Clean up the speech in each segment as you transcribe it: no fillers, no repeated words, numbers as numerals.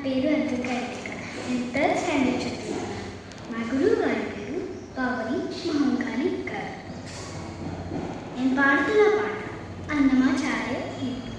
పేరు అద్భుతైక. నేను third standard చదువుతున్నాను. మా గురువు గారి పేరు పావని మహంకాళి గారు. నేను పాడుతున్న పాట అన్నమాచార్య గీతం.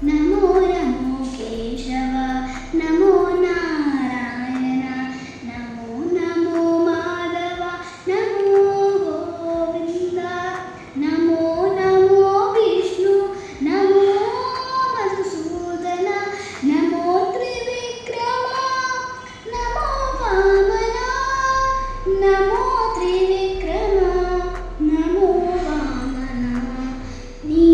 నమో నమో కేశవ నమో నారాయణ నమో నమో మాధవ నమో గోవింద నమో నమో విష్ణు నమో మధుసూదన నమో త్రివిక్రమ నమో వామన నమో త్రివిక్రమ నమో వామన నీ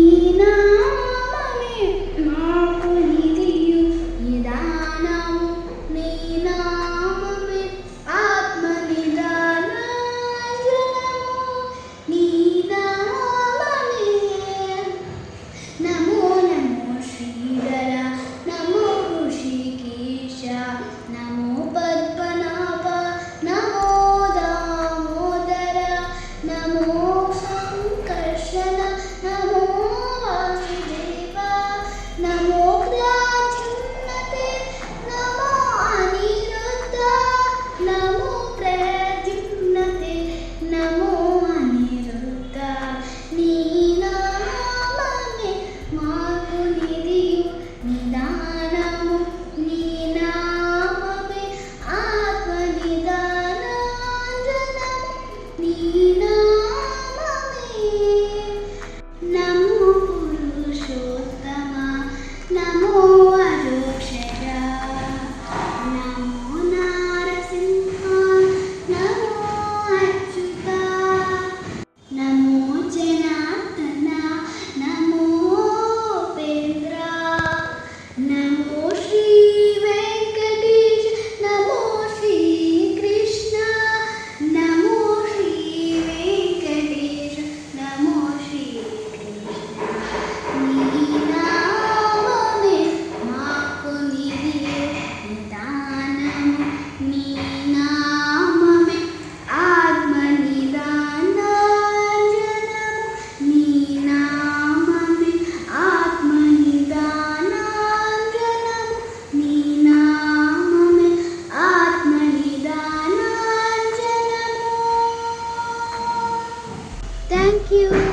Thank you.